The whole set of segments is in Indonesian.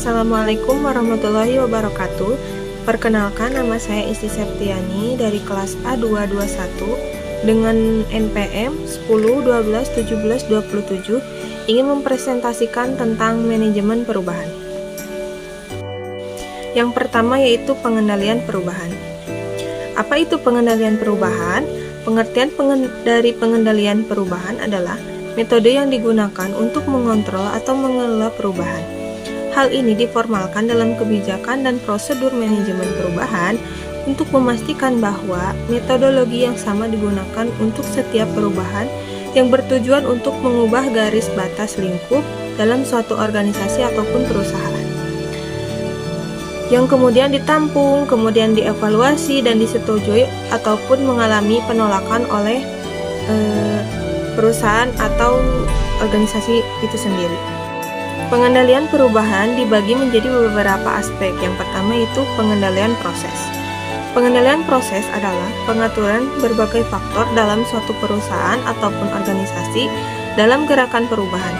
Assalamualaikum warahmatullahi wabarakatuh. Perkenalkan, nama saya Isti Septiani dari kelas A221 dengan NPM 10 12 17 27 ingin mempresentasikan tentang manajemen perubahan. Yang pertama yaitu pengendalian perubahan. Apa itu pengendalian perubahan? Pengertian dari pengendalian perubahan adalah metode yang digunakan untuk mengontrol atau mengelola perubahan. Hal ini diformalkan dalam kebijakan dan prosedur manajemen perubahan untuk memastikan bahwa metodologi yang sama digunakan untuk setiap perubahan yang bertujuan untuk mengubah garis batas lingkup dalam suatu organisasi ataupun perusahaan. Yang kemudian ditampung, kemudian dievaluasi dan disetujui ataupun mengalami penolakan oleh perusahaan atau organisasi itu sendiri. Pengendalian perubahan dibagi menjadi beberapa aspek. Yang pertama itu pengendalian proses. Pengendalian proses adalah pengaturan berbagai faktor dalam suatu perusahaan ataupun organisasi dalam gerakan perubahan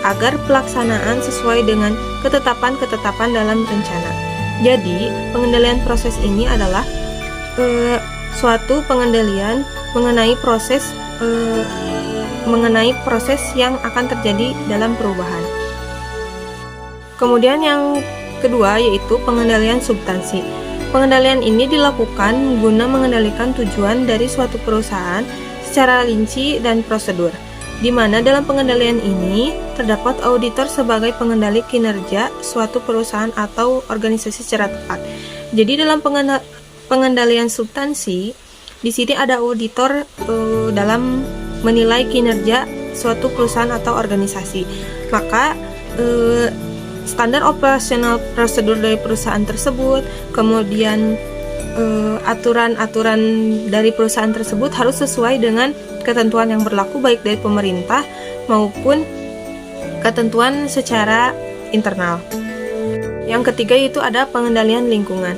agar pelaksanaan sesuai dengan ketetapan-ketetapan dalam rencana. Jadi, pengendalian proses ini adalah suatu pengendalian mengenai proses yang akan terjadi dalam perubahan. Kemudian yang kedua yaitu pengendalian substansi. Pengendalian ini dilakukan guna mengendalikan tujuan dari suatu perusahaan secara rinci dan prosedur, di mana dalam pengendalian ini terdapat auditor sebagai pengendali kinerja suatu perusahaan atau organisasi secara tepat. Jadi dalam pengendalian substansi, di sini ada auditor dalam menilai kinerja suatu perusahaan atau organisasi. Maka standar operasional prosedur dari perusahaan tersebut, kemudian aturan-aturan dari perusahaan tersebut harus sesuai dengan ketentuan yang berlaku baik dari pemerintah maupun ketentuan secara internal. Yang ketiga itu ada pengendalian lingkungan.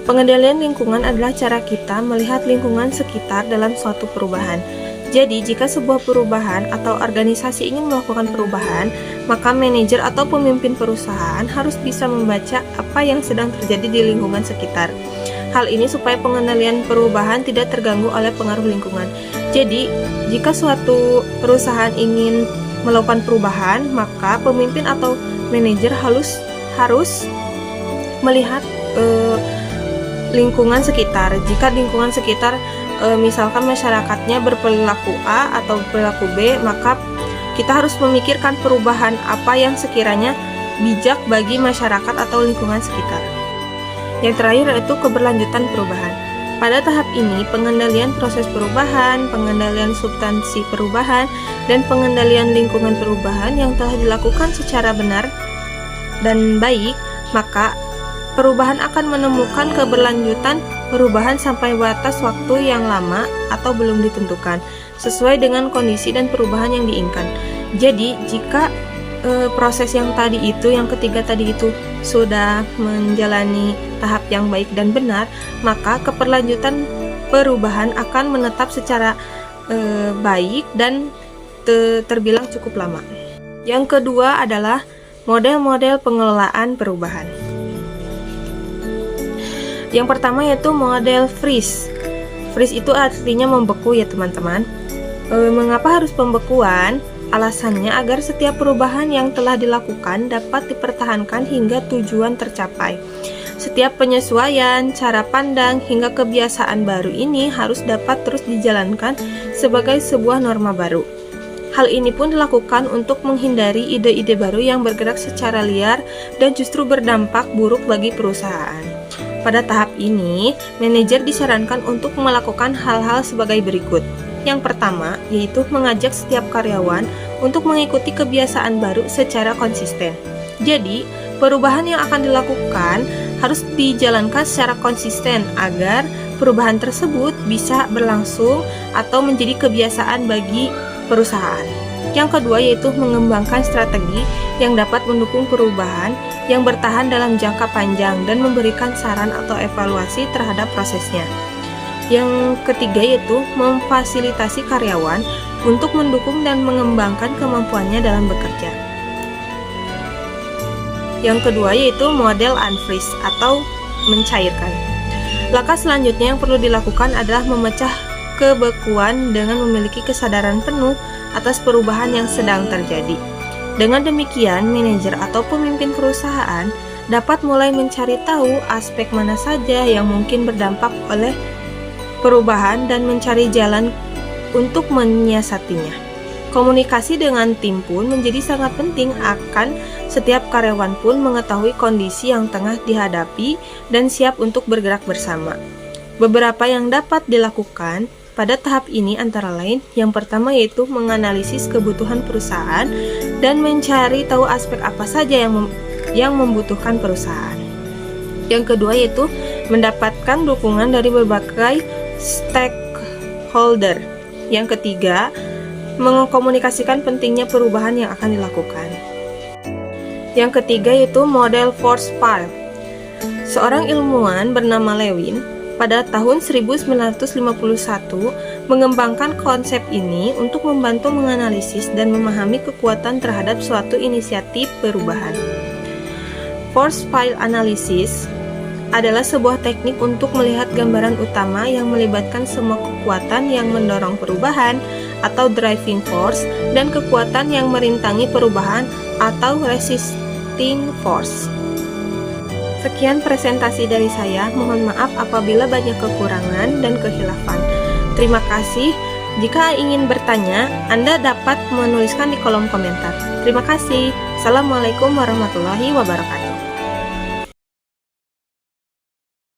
Pengendalian lingkungan adalah cara kita melihat lingkungan sekitar dalam suatu perubahan. Jadi, jika sebuah perubahan atau organisasi ingin melakukan perubahan, maka manajer atau pemimpin perusahaan harus bisa membaca apa yang sedang terjadi di lingkungan sekitar. Hal ini supaya pengendalian perubahan tidak terganggu oleh pengaruh lingkungan. Jadi, jika suatu perusahaan ingin melakukan perubahan, maka pemimpin atau manajer harus melihat lingkungan sekitar. Jika lingkungan sekitar misalkan masyarakatnya berperilaku A atau perilaku B, maka kita harus memikirkan perubahan apa yang sekiranya bijak bagi masyarakat atau lingkungan sekitar. Yang terakhir yaitu keberlanjutan perubahan. Pada tahap ini, pengendalian proses perubahan, pengendalian substansi perubahan, dan pengendalian lingkungan perubahan yang telah dilakukan secara benar dan baik, maka perubahan akan menemukan keberlanjutan perubahan sampai batas waktu yang lama atau belum ditentukan, sesuai dengan kondisi dan perubahan yang diinginkan. Jadi, jika proses yang ketiga tadi itu sudah menjalani tahap yang baik dan benar, maka keberlanjutan perubahan akan menetap secara baik dan terbilang cukup lama. Yang kedua adalah model-model pengelolaan perubahan. Yang pertama yaitu model freeze. Freeze itu artinya membeku ya teman-teman. Mengapa harus pembekuan? Alasannya agar setiap perubahan yang telah dilakukan dapat dipertahankan hingga tujuan tercapai. Setiap penyesuaian, cara pandang, hingga kebiasaan baru ini harus dapat terus dijalankan sebagai sebuah norma baru. Hal ini pun dilakukan untuk menghindari ide-ide baru yang bergerak secara liar dan justru berdampak buruk bagi perusahaan. Pada tahap ini, manajer disarankan untuk melakukan hal-hal sebagai berikut. Yang pertama, yaitu mengajak setiap karyawan untuk mengikuti kebiasaan baru secara konsisten. Jadi, perubahan yang akan dilakukan harus dijalankan secara konsisten agar perubahan tersebut bisa berlangsung atau menjadi kebiasaan bagi perusahaan. Yang kedua, yaitu mengembangkan strategi yang dapat mendukung perubahan yang bertahan dalam jangka panjang dan memberikan saran atau evaluasi terhadap prosesnya. Yang ketiga yaitu memfasilitasi karyawan untuk mendukung dan mengembangkan kemampuannya dalam bekerja. Yang kedua yaitu model unfreeze atau mencairkan. Langkah selanjutnya yang perlu dilakukan adalah memecah kebekuan dengan memiliki kesadaran penuh atas perubahan yang sedang terjadi. Dengan demikian, manajer atau pemimpin perusahaan dapat mulai mencari tahu aspek mana saja yang mungkin berdampak oleh perubahan dan mencari jalan untuk menyiasatinya. Komunikasi dengan tim pun menjadi sangat penting, akan setiap karyawan pun mengetahui kondisi yang tengah dihadapi dan siap untuk bergerak bersama. Beberapa yang dapat dilakukan pada tahap ini antara lain, yang pertama yaitu menganalisis kebutuhan perusahaan dan mencari tahu aspek apa saja yang membutuhkan perusahaan. Yang kedua yaitu mendapatkan dukungan dari berbagai stakeholder. Yang ketiga, mengkomunikasikan pentingnya perubahan yang akan dilakukan. Yang ketiga yaitu model force field. Seorang ilmuwan bernama Lewin pada tahun 1951 mengembangkan konsep ini untuk membantu menganalisis dan memahami kekuatan terhadap suatu inisiatif perubahan. Force field analysis adalah sebuah teknik untuk melihat gambaran utama yang melibatkan semua kekuatan yang mendorong perubahan atau driving force dan kekuatan yang merintangi perubahan atau resisting force. Sekian presentasi dari saya, mohon maaf apabila banyak kekurangan dan kehilafan. Terima kasih. Jika ingin bertanya, Anda dapat menuliskan di kolom komentar. Terima kasih. Assalamualaikum warahmatullahi wabarakatuh.